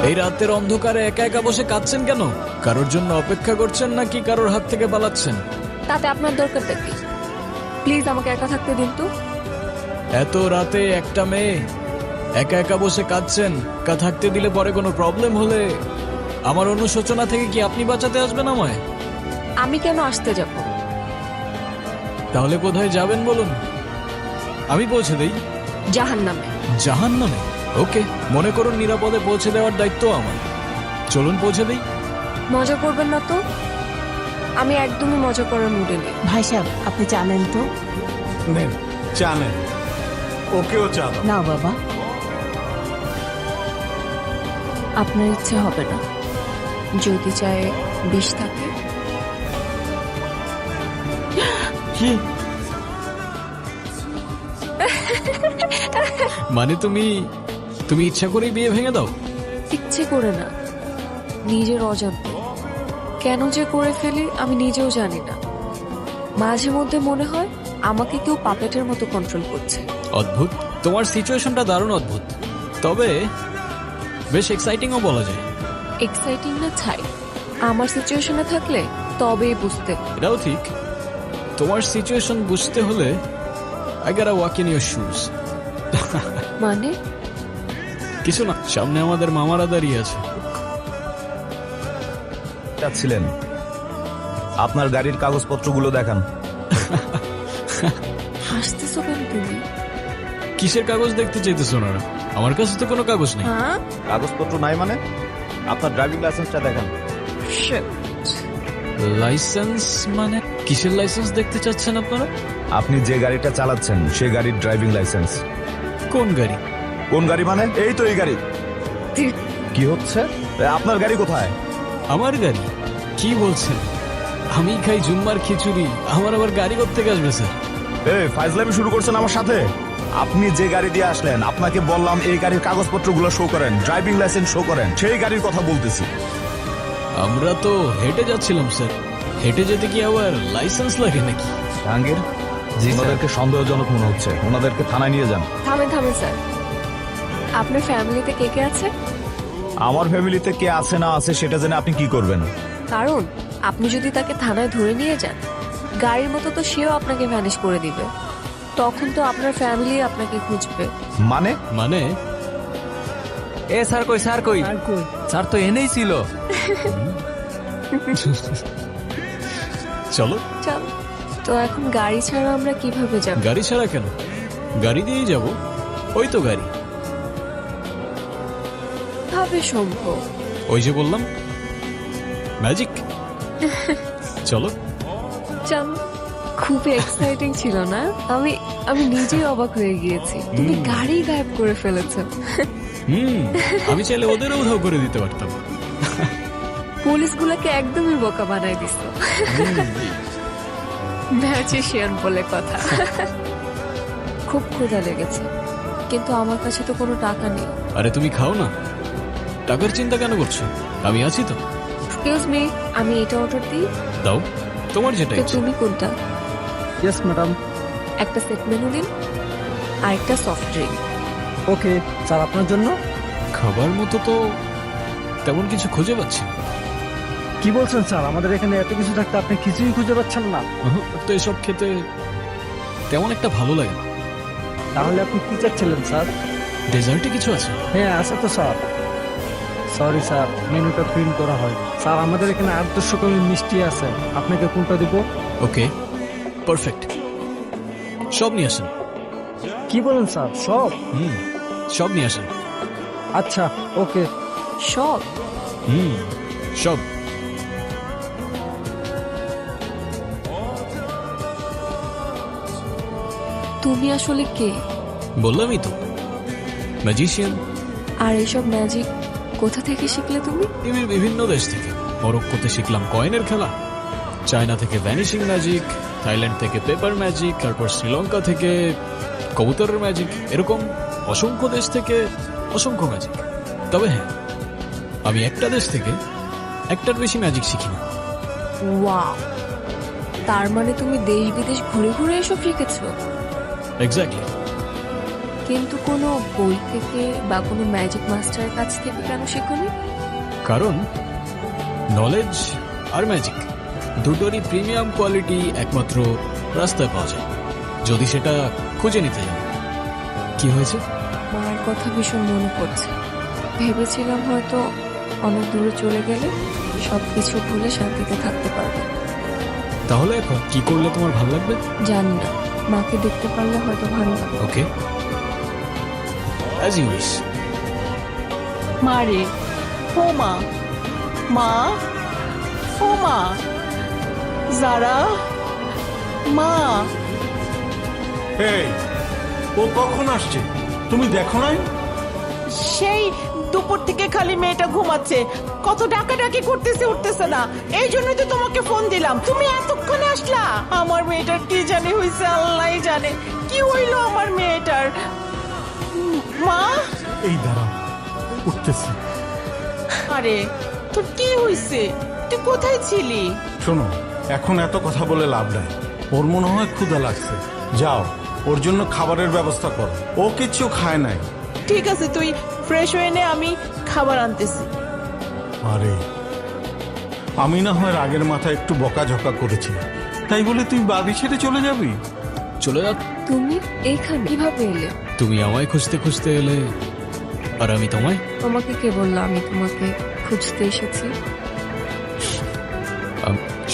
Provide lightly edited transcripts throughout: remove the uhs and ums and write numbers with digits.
এই রাতের অন্ধকারে একা একা বসে কাঁদছেন কেন? কারোর জন্য অপেক্ষা করছেন নাকি কারোর হাত থেকে পালাচ্ছেন? তাতে আপনার দরকারটা কি? প্লিজ আমাকে একা থাকতে দিন তো। এত রাতে একটা মেয়ে একা একা বসে কাঁদছেন, একা থাকতে দিলে পরে কোনো প্রবলেম হলে আমার অনুশোচনা থেকে কি আপনি বাঁচাতে আসবেন আমায়? আমি কেন আসতে যাব? তাহলে কোথায় যাবেন বলুন, আমি পৌঁছে দেই। জাহান্নামে। জাহান্নামে? ওকে, মনে করুন নিরাপদে পৌঁছে দেওয়ার দায়িত্ব আমার। চলুন পৌঁছে দেই। মজা করবেন না তো? আমি একদমই মজা করার মুডে নেই। ভাই সাহেব, আপনি জানেন তো? নেন চা নেন, ওকেও চা দাও। না বাবা, আপনার ইচ্ছে হবে না যদি চায়ে বিষ থাকে। কি মানে তুমি ইচ্ছা করেই বিয়ে ভেঙে দাও? ইচ্ছে করে না, নিজের অজান্তে। কেন যে করে ফেলি আমি নিজেও জানি না। মাঝে মধ্যে মনে হয় আমাকে কেউ পাপেটের মতো কন্ট্রোল করছে। অদ্ভুত, তোমার সিচুয়েশনটা দারুণ অদ্ভুত, তবে বেশ এক্সাইটিংও বলা যায়। এক্সাইটিং না ছাই, আমার সিচুয়েশনে থাকলে তবেই বুঝতে। এটাও ঠিক, তোমার সিচুয়েশন বুঝতে হলে I got walk in your shoes. মানে? কিছু না, সামনে আমাদের মামারা দাঁড়িয়ে আছে। যাচ্ছিলেন, আপনার গাড়ির কাগজপত্রগুলো দেখান। হাসতেছো কেন তুমি? কিসের কাগজ দেখতে চাইতেছো না? আমার কাছে তো কোনো কাগজ নেই। হ্যাঁ, কাগজপত্র নাই মানে? আপনার ড্রাইভিং লাইসেন্সটা দেখান। লাইসেন্স মানে? কিসের লাইসেন্স দেখতে চাচ্ছেন আপনারা? আপনি যে গাড়িটা চালাচ্ছেন সে গাড়ির ড্রাইভিং লাইসেন্স। কোন গাড়ি? কোন গাড়ি মানে? এই তো এই গাড়ি। কি হচ্ছে? আপনার গাড়ি কোথায়? আমার গাড়ি? কি বলছেন? আমি খাই জুম্মার খিচুড়ি, আমার আবার গাড়ি কোত্থেকে আসবে স্যার? এই ফাইজলামি শুরু করছেন আমার সাথে। আপনি যে গাড়ি দিয়ে আসলেন, আপনাকে বললাম এই গাড়ির কাগজপত্রগুলো শো করেন, ড্রাইভিং লাইসেন্স শো করেন। সেই গাড়ির কথা বলতেছি। আমরা তো হেঁটে যাচ্ছিলাম স্যার, হেঁটে যেতে কি আবার লাইসেন্স লাগে নাকি? জাহাঙ্গীর, ওনাদেরকে সন্দেহজনক মনে হচ্ছে, ওনাদেরকে থানায় নিয়ে যান। থামেন থামেন স্যার, আপনার ফ্যামিলিতে কে কে আছে? আমার ফ্যামিলিতে কে আছে না আছে সেটা জেনে আপনি কি করবেন? কারণ আপনি যদি তাকে থানায় ধরে নিয়ে যান, গাড়ির মতো তো সেও আপনাকে ভ্যানিশ করে দিবে। তখন তো আপনার ফ্যামিলি আপনাকে খুঁজবে। মানে? মানে এ স্যার কই, স্যার কই? স্যার তো এনেই ছিল। চলো। চল। তো এখন গাড়ি ছাড়া আমরা কিভাবে যাব? গাড়ি ছাড়া কেন, গাড়ি দিয়েই যাব। ওই তো গাড়ি। ভাবে সম্ভব? ওই যে বললাম, ম্যাজিক। চলো। চল। খুবই এক্সাইটিং ছিল না? আমি নিজেই অবাক হয়ে গিয়েছি, তুমি গাড়ি গায়েব করে ফেলেছো। আমি চাইলে ওদেরও উধাও করে দিতে পারতাম। পুলিশগুলোকে একদমই বোকা বানাই দিছো। ম্যাজিশিয়ান বলে কথা। খুব ক্ষুধা লেগেছে, কিন্তু আমার কাছে তো কোনো টাকা নেই। আরে তুমি খাও না, টাকার চিন্তা কেন করছো? আমি আছি তো। এক্সকিউজ মি, আমি এটা অর্ডার দিই? দাও, তোমার যেটা তো ইচ্ছে। তুমি কোনটা? Yes madam. একটা সেট মেনু দিন আর একটা সফট ড্রিঙ্ক। ওকে স্যার, আপনার জন্য। খাবার মতো তো তেমন কিছু খুঁজে পাচ্ছি না। কি বলছেন স্যার, আমাদের এখানে এত কিছু থাকতে আপনি কিছুই খুঁজে পাচ্ছেন না? তো এসব খেতে তেমন একটা ভালো লাগে না। তাহলে আপনি কি চাচ্ছিলেন স্যার? ডেজার্টে কিছু আছে? হ্যাঁ আছে তো স্যার। সরি স্যার, মেনুটা প্রিন্ট করা হয় স্যার। আমাদের এখানে 800 রকমের মিষ্টি আছে, আপনাকে কোনটা দিব? ওকে, পারফেক্ট, সব নিয়ে আসেন। কি বলেন স্যার, সব? সব নিয়ে আসেন। আচ্ছা ওকে। সব? সব। তুমি আসলে কে? বললামই তো, ম্যাজিশিয়ান। আর এইসব ম্যাজিক কোথা থেকে শিখলে তুমি? পৃথিবীর বিভিন্ন দেশ থেকে। মরক্কোতে শিখলাম কয়েনের খেলা, চায়না থেকে ভ্যানিশিং ম্যাজিক, থাইল্যান্ড থেকে পেপার ম্যাজিক, তারপর শ্রীলঙ্কা থেকে কবুতরের ম্যাজিক, এরকম অসংখ্য দেশ থেকে অসংখ্য ম্যাজিক। তবে হ্যাঁ, আমি একটা দেশ থেকে একটার বেশি ম্যাজিক শিখি না। ওয়াও, তার মানে তুমি দেশ বিদেশ ঘুরে ঘুরে এসব শিখেছো? এক্স্যাক্টলি। কিন্তু কোনো বই থেকে বা কোনো ম্যাজিক মাস্টারের কাছ থেকে কেন শেখোনি? কারণ নলেজ আর ম্যাজিক দুটোরই প্রিমিয়াম কোয়ালিটি একমাত্র রাস্তায় পাওয়া যায়, যদি সেটা খুঁজে নিতে যান। কি হয়েছে? মার কথা ভীষণ মনে পড়ছে। ভেবেছিলাম হয়তো অনেক দূরে চলে গেলে সবকিছু ভুলে শান্তিতে থাকতে পারবে। তাহলে এখন কি করলে তোমার ভালো লাগবে? জানি না, মাকে দেখতে পারলে হয়তো ভালো লাগবে। ওকে, অ্যাজ ইউ উইশ। মা রে, ও মা, মা, ও মা, যারা, মা। এই, ও কখন আসছে তুমি দেখো নাই? সেই দুপুর থেকে খালি মেয়েটা ঘুমাচ্ছে, কত ডাকাডাকি করতেছে, উঠতেছে না। এই জন্যই তো তোমাকে ফোন দিলাম, তুমি এতক্ষণে আসলা। আমার মেয়েটার কি জানি হয়েছে, আল্লাহ জানে কি হইলো আমার মেয়েটার। মা, এই দাঁড়াও, উঠতেছি। আরে তোর কি হয়েছে? তুই কোথায় ছিলি? শোনো, এখন এত কথা বলে লাভ নাই। ওর মনে হয় ক্ষুধা লাগছে, যাও ওর জন্য খাবারের ব্যবস্থা করো। ও কিছু খায় নাই। ঠিক আছে, তুই ফ্রেশ হয়ে নে, আমি খাবার আনতেছি। আরে, আমি না হয় রাগের মাথায় একটু বকাঝকা করেছি, তাই বলে তুই বাড়ি ছেড়ে চলে যাবি? চলে যা। তুমি এইখানে কিভাবে এলে? তুমি আমায় খুঁজতে খুঁজতে এলে, আর আমি তোমায়। তোমাকে কে বললো আমি তোমাকে খুঁজতে এসেছি?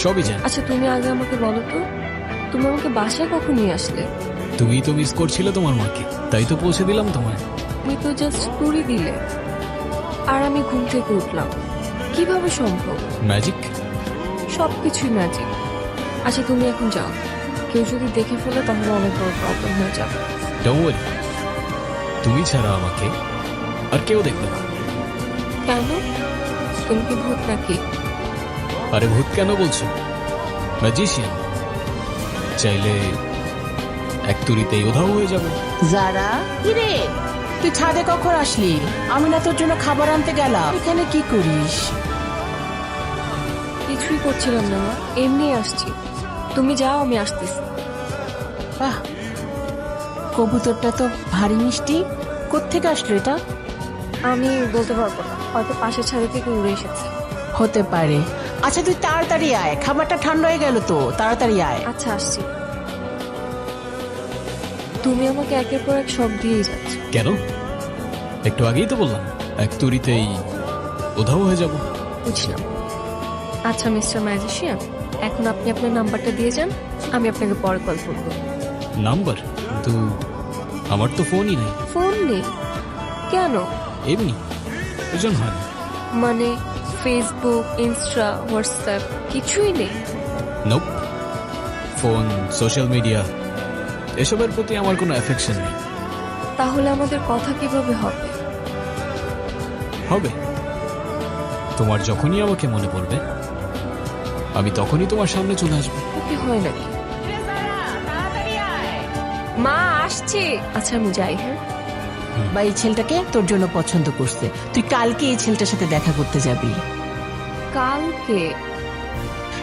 সবই জানি। আচ্ছা তুমি আগে আমাকে বলো তো, তুমি আমাকে বাসায় কখন নিয়ে আসলে? তুমি তো মিস করছিলে তোমার মাকে, তাই তো পৌঁছে দিলাম তোমায়। তুমি তো জাস্ট তুড়ি দিলে, আর আমি ঘুম থেকে উঠলাম। কিভাবে সম্ভব? ম্যাজিক। সবকিছুই ম্যাজিক। আচ্ছা তুমি এখন যাও, কেউ যদি দেখে ফেলে তাহলে অনেক বড় প্রবলেম হয়ে যাবে। ডোন্ট ওয়ারি, তুমি ছাড়া আমাকে আর কেউ দেখবে না। কেন? তুমি কি ভূত নাকি? আরে ভূত কেন বলছো? ম্যাজিশিয়ান। চাইলে এক তুড়িতেই উধাও হয়ে যাবে। যারা, কিরে তুই ছাদে কখন আসলি? আমি না তোর জন্য খাবার আনতে গেলাম, এখানে কি করিস? কিছুই করছিলাম না মা, এমনি আসছি। তুমি যাও, আমি আসতেছি। বাহ, কবুতরটা তো ভারী মিষ্টি। কোত্থেকে আসলো এটা? আমি বলতে পারবো না, হয়তো পাশের ছাদে থেকে উড়ে এসেছে। হতে পারে। আচ্ছা তুই তাড়াতাড়ি আয়, খাবারটা ঠান্ডা হয়ে গেল তো, তাড়াতাড়ি আয়। আচ্ছা আসছি। তুমি আমাকে একের পর এক শখ দিয়েই যাচ্ছ। কেন? একটু আগেই তো বললাম এক তুড়িতেই উধাও হয়ে যাব। বুঝলাম। আচ্ছা মিস্টার ম্যাজিশিয়ান, এখন আপনি আপনার নাম্বারটা দিয়ে যান, আমি আপনাকে পরে কল করবো। নাম্বার? কিন্তু আমার তো ফোনই নেই। ফোন নেই? কেন? এমনি প্রয়োজন হয় না। মানে ফেসবুক, ইনস্টা, হোয়াটসঅ্যাপ কিছুই নেই? নোপ। ফোন, সোশ্যাল মিডিয়া এসবের প্রতি আমার কোনো অ্যাফেকশন নেই। তাহলে আমাদের কথা কিভাবে হবে? হবে, তোমার যখনই আমাকে মনে পড়বে আমি তখনই তোমার সামনে চলে আসবো। কি হয় নাকি? মা আসছে। আচ্ছা আমি যাই। হ্যাঁ, বা এই ছেলেটাকে তোর জন্য পছন্দ করছে, তুই কালকে এই ছেলেটার সাথে দেখা করতে যাবি। কালকে?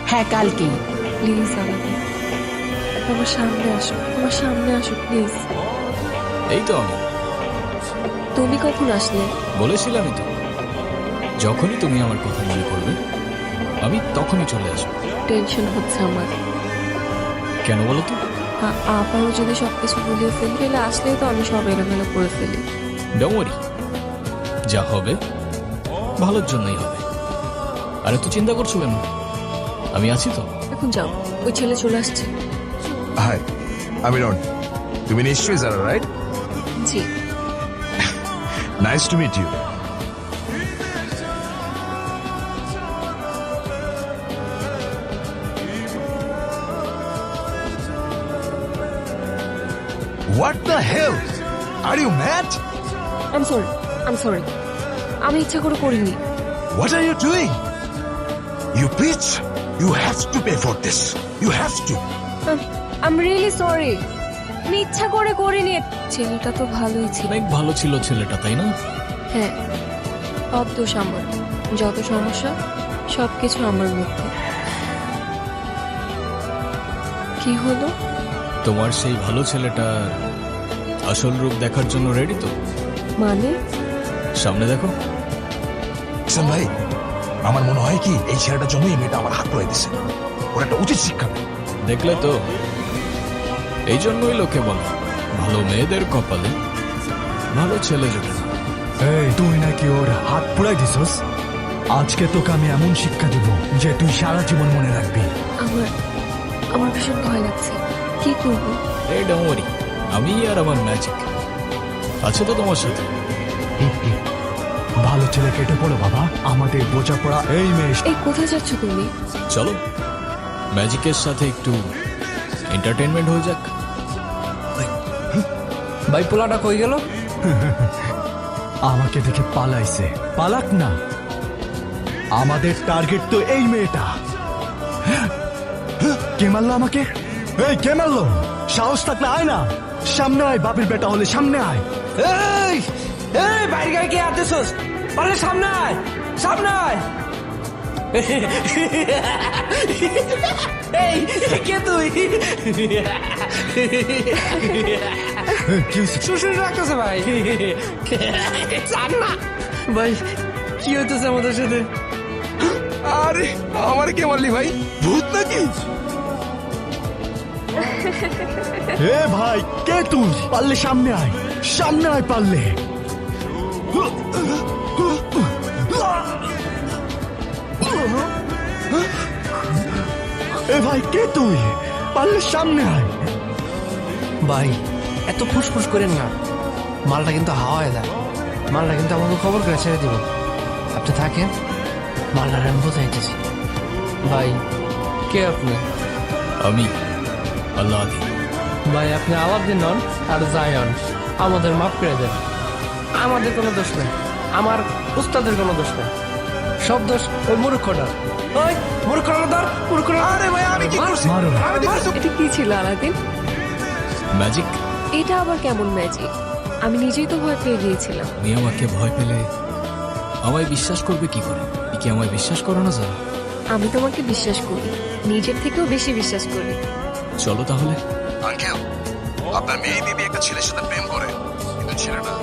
হ্যাঁ কালকেই। প্লিজ আমাকে আমার সামনে আসো, আমার সামনে আসো প্লিজ। এই তো আমি। তুমি কখন আসলে? বলেছিলামই তো, যখনই তুমি আমার কথা মনে করবে আমি তখনই চলে আসবো। টেনশন হচ্ছে আমার। কেন বলো তো? আবারও যদি সবকিছু ভুলিয়ে ফেলে আসলেই তো আমি সব এলোমেলো করে ফেলি। ডোন্ট ওয়ারি, যা হবে ভালোর জন্যই হবে। আর এত চিন্তা করছো কেন? আমি আছি তো। এখন যাও, ওই ছেলে চলে আসছে। হাই, আমি রন। তুমি নিশ্চয়ই যারা, রাইট? জি। Nice to meet you. What the hell are you mad? I am sorry আমি ইচ্ছা করে করিনি। What are you doing? You bitch! You have to pay for this. You have to. I am really sorry, আমি ইচ্ছা করে করিনি। ছেলেটা তো ভালোই ছিল। অনেক ভালো ছিল ছেলেটা, তাই না? হ্যাঁ, সব দোষ আমার, যত সমস্যা সবকিছু আমার মধ্যে। কি হলো? তোমার সেই ভালো ছেলেটার আসল রূপ দেখার জন্য রেডি তো? মানে সামনে দেখো। কিষান ভাই, আমার মনে হয় কি এই ছেলেটার জন্য এই মেয়েটা আমার হাত ধরে দিছে। ওর একটা উচিত শিক্ষা নেই। দেখলে তো, এই জন্যই লোকে বলে ভালো মেয়েদের কপালে ভালো ছেলে জোটে না। এই তুই নাকি ওর হাত পুরাই দিছস? আজকে তোকে আমি এমন শিক্ষা দিব যে তুই সারা জীবন মনে রাখবি। আমার ভীষণ ভয় লাগছে, কি করবো? এই ডোন্ট ওয়ারি, আমি আর আমার ম্যাজিক আছে তো তোমার সাথে। ভালো ছেলে কেটে পড়ো বাবা, আমাদের বোঝাপড়া এই মেয়ে। এই কোথায় যাচ্ছ তুমি? চলো ম্যাজিকের সাথে একটু এন্টারটেনমেন্ট হয়ে যাক। ভাই পোলাটা কই গেল? আমাকে দেখে পালাইছে। পালাক না, আমাদের টার্গেট তো এই মেয়েটা। কে মারলো আমাকে? এই কে মারলো? সাহস থাকলে আয় না, সামনে আয়। বাপের বেটা হলে সামনে আয়। এই এই বাইরে গায়ে কে আতেছস? পারলে সামনে আয়, সামনে আয়। এই কে তুই? শ্বশুর রাখতেছে ভাই। জান না ভাই কি হইতেছে আমাদের সাথে? আরে আমার কে মারলি ভাই? ভূত নাকি? এ ভাই কে তুই? পারলে সামনে আয়, সামনে আয় পারলে। এ ভাই কে তুই? পারলে সামনে আয়। ভাই এত ফুসফুস করেন না, মালটা কিন্তু হাওয়ায় যায়। মালটা কিন্তু আমাকে খবর করে ছেড়ে দিব। আপনি থাকেন, মালটার আমি বোঝাইতেছি। ভাই কে আপনি? আমি আল্লাহ আলী। ভাই আপনি আলাদিন নন আর জায়ন, আমাদের মাফ করে দেন। আমাদের কোনো দোষ নেই, আমার উস্তাদের কোনো দোষ নেই। সব দোষ ওই মূর্খটা। ওই মূর্খটা ধর, মূর্খটা। আরে ভাই আমি কি করছি? মারো না। এটা কি ছিল আলাদিন? ম্যাজিক। এটা আবার কেমন ম্যাজিক? আমি নিজেই তো ভয় পেয়ে গিয়েছিলাম। তুমি আমাকে ভয় পেলে আমায় বিশ্বাস করবে কি করে? তুমি কি আমায় বিশ্বাস করো না জানো? আমি তোমাকে বিশ্বাস করি, নিজের থেকেও বেশি বিশ্বাস করি। চলো তাহলে। আঙ্কেল, আপনার মেয়ে দিদি একটা ছেলের সাথে প্রেম করে, কিন্তু ছেলেটা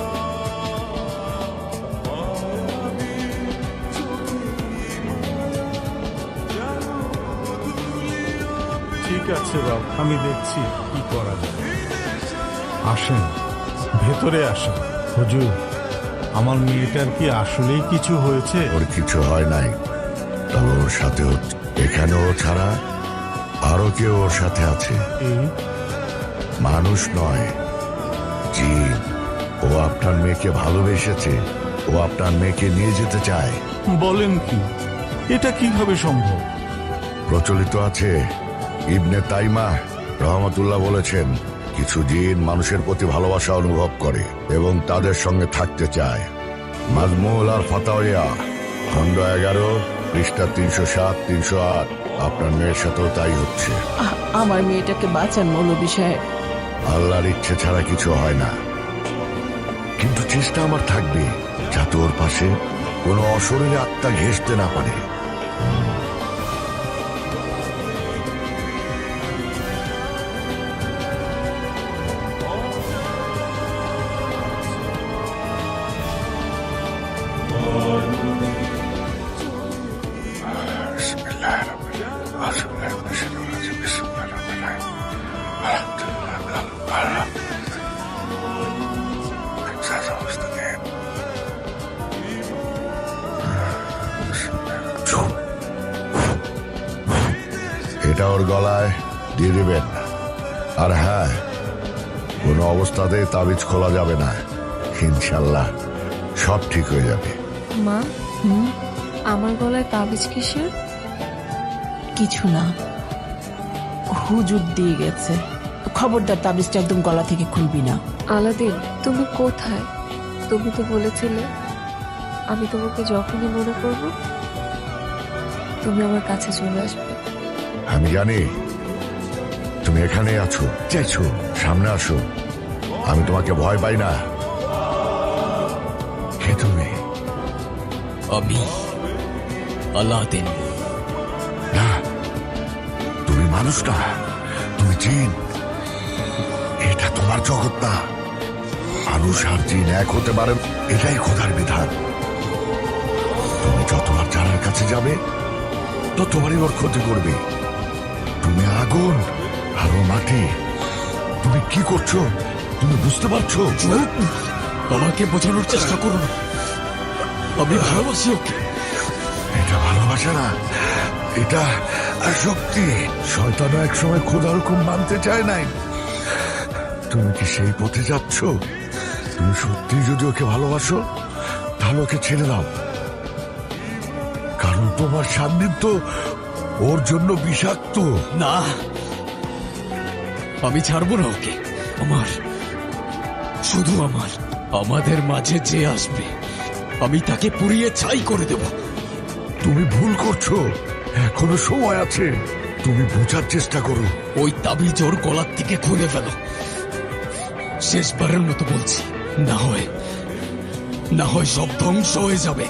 ঠিক আছে বাবা, আমি দেখছি কি করা যায়। আসেন, ভেতরে আসেন। হুজুর, আমার মেয়েটার কি আসলেই কিছু হয়েছে? ওর কিছু হয় নাই, তবে ওর সাথে এখানে ও ছাড়া আরো কেউ ওর সাথে আছে। এই মানুষ নয়, জিন। ও আপনার মেয়েকে ভালোবেসেছে, ও আপনার মেয়েকে নিয়ে যেতে চায়। বলেন কি? এটা কিভাবে সম্ভব? প্রচলিত আছে, ইবনে তাইমা রহমতুল্লাহ বলেছেন, কিছু জিন মানুষের প্রতি ভালোবাসা অনুভব করে এবং তাদের সঙ্গে থাকতে চায়। মাজমুল আর ফাতাওয়া খণ্ড 11 পৃষ্ঠা 307-308। আপনার মেয়ের সাথেও তাই হচ্ছে। আমার মেয়েটাকে বাঁচান মৌলভী সাহেব। আল্লাহর ইচ্ছে ছাড়া কিছু হয় না, কিন্তু চেষ্টা আমার থাকবে যাতে ওর পাশে কোনো অশরীরী আত্মা ঘেঁষতে না পারে। এটা ওর গলায় দিয়ে দিবেন। আর হ্যাঁ, কোনো অবস্থাতেই তাবিজ খোলা যাবে না। ইনশাল্লাহ সব ঠিক হয়ে যাবে। মা, আমার গলায় তাবিজ কিসের? কিছু না, হুজুর দিয়ে গেছে। খবরদার তাবিজটা একদম গলা থেকে খুলবি না। আলাদিন, তুমি কোথায়? তুমি তো বলেছিলে আমি তোমাকে যখনই মনে করব তুমি আমার কাছে চলে আসবে। আমি জানি তুমি এখানে আছো, চাইছো সামনে আসো। আমি তোমাকে ভয় পাই না। কে তুমি? আমি আলাদিন। না, তুমি মানুষ না, তুমি জিন। এটা তোমার জগৎ না। মানুষ আর জিন এক হতে পারে, এটাই খোদার বিধান। তুমি যতবার জানার কাছে যাবে ততবারই ওর ক্ষতি করবে। তুমি আগুন আর ও মাটি। তুমি কি করছো তুমি বুঝতে পারছো? আমাকে বোঝানোর চেষ্টা করো না, আমি ভালোবাসি ওকে। এটা ভালোবাসা না, এটা আসক্তি। শয়তানও একসময় খোদার হুকুম মানতে চায় নাই। তুমি কি সেই পথে যাচ্ছ? তুমি সত্যি যদি ওকে ভালোবাসো তাহলে ওকে ছেড়ে দাও, কারণ তোমার সান্নিধ্য ওর জন্য বিষাক্ত। না, আমি ছাড়বো না ওকে। আমার, শুধু আমার, আমাদের মাঝে যে আসবে আমি তাকে পুড়িয়ে ছাই করে দেব। তুমি ভুল করছো, এখনো সময় আছে। তুমি বোঝার চেষ্টা করো। ওই তাবিজ ওর গলার থেকে খুলে ফেলো। শেষবারের মতো বলছি, না হয় সব ধ্বংস হয়ে যাবে।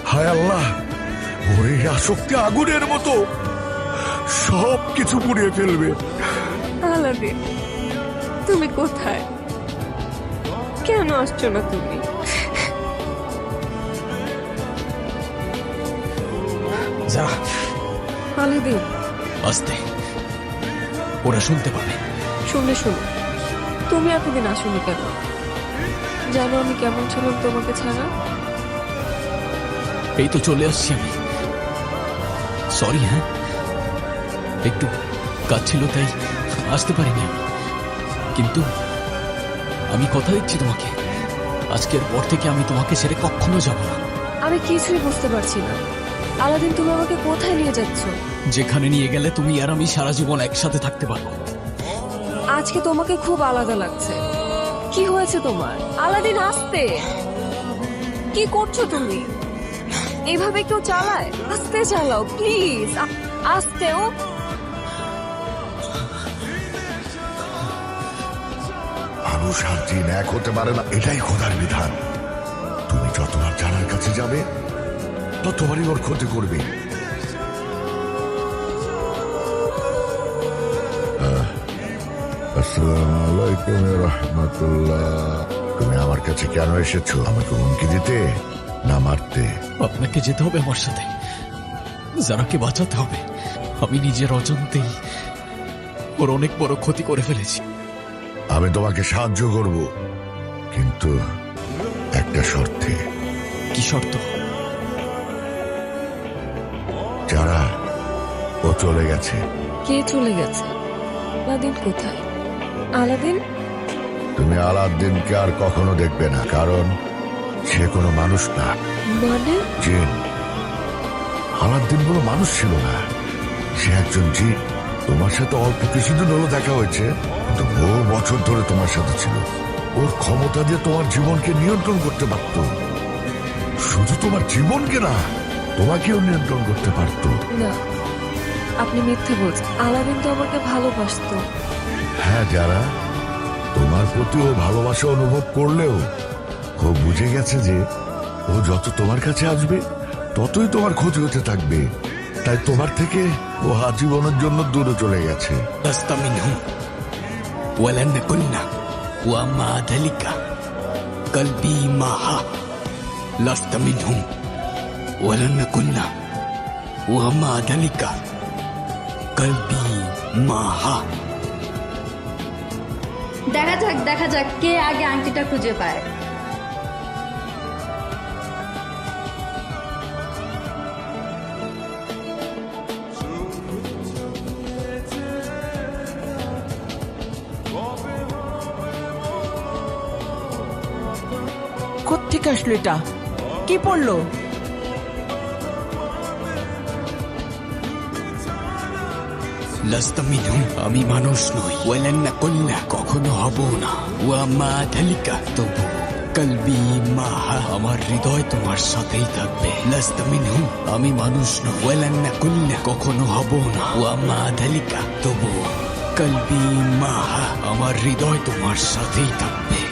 হায় আল্লাহ, ওর এই আসক্তি আগুনের মতো, সব কিছু পুড়িয়ে ফেলবে। আলাদিন, তুমি কোথায়? কেন আসছো না তুমি? যা, আলাদিন, আস্তে, ওরা শুনতে পাবে। শুনে শুনো, তুমি এতদিন আসোনি কেন? জানো আমি কেমন ছিলাম তোমাকে ছাড়া? এই তো চলে আসছি আমি। সরি, হ্যাঁ, একটু কাজ ছিল তাই আসতে পারিনি আমি। কিন্তু আমি কথা দিচ্ছি তোমাকে, আজকের পর থেকে আমি তোমাকে ছেড়ে কখনো যাব না। আমি কিছুই বুঝতে পারছি না আলাদিন, তুমি আমাকে কোথায় নিয়ে যাচ্ছ? যেখানে নিয়ে গেলে তুমি আর আমি সারা জীবন একসাথে থাকতে পারবো। আজকে তোমাকে খুব আলাদা লাগছে। কি হয়েছে তোমার? আলাদিন, আস্তে। কি করছো তুমি? এইভাবে কেউ চালায়? আস্তে চালাও প্লিজ, আস্তে। ও মানুষ আর জিন এক হতে পারে না, এটাই খোদার বিধান। তুমি যতবার জানার কাছে যাবে ততবারই ওর ক্ষতি করবে। আসসালামু আলাইকুম রাহমাতুল্লাহ। তুমি আমার কাছে কেন এসেছো? আমাকে হুমকি দিতে না মারতে? আপনাকে যেতে হবে আমার সাথে, যারাকে বাঁচাতে হবে। আমি নিজের অজান্তেই ওর অনেক বড় ক্ষতি করে ফেলেছি। আমি তোমাকে সাহায্য করব, কিন্তু একটা শর্তে। কি শর্ত? যারা ও চলে গেছে। কে চলে গেছে? আলাদিন কোথায়? আলাদিন, তুমি আলাদ্দিনকে আর কখনো দেখবে না, কারণ সে কোনো মানুষ না, মানে? জিন। আলাদ্দিন কোনো মানুষ ছিল না, সে একজন জিন। তোমার সাথে অল্প কিছুদিন হলো দেখা হয়েছে, কিন্তু বহু বছর ধরে তোমার সাথে ছিল। ওর ক্ষমতা দিয়ে তোমার জীবনকে নিয়ন্ত্রণ করতে পারত। শুধু তোমার জীবনকে না, তোমাকেও নিয়ন্ত্রণ করতে পারত। না, আপনি মিথ্যে বলছেন। আলাদিন তো আমাকে ভালোবাসতো। হ্যাঁ, যারা তোমার প্রতি ও ভালোবাসা অনুভব করলেও ও বুঝে গেছে যে ও যত তোমার কাছে আসবে ততই তোমার ক্ষতি হতে থাকবে। তাই তোমার থেকে ও আজীবনের জন্য দূরে চলে গেছে। لست منهم ولن كنا وما ذلك قلبي معها لست منهم ولن كنا وما ذلك قلبي معها। দেখা যাক কে আগে আংটিটা খুঁজে পায়। কোত্থেকে আসলো এটা? কি পড়লো? আমি মানুষ নই, ওয়ালান্না কল্লা কখনো হব না, ওয়া মা ধালিকা তবু কলবি মাহা, আমার হৃদয় তোমার সাথেই থাকবে। লাস্তা মিনহুম, আমি মানুষ নই, ওয়ালান্না কল্লা কখনো হব না, ওয়া মা ধালিকা তবু কলবি মাহা, আমার হৃদয় তোমার সাথেই থাকবে।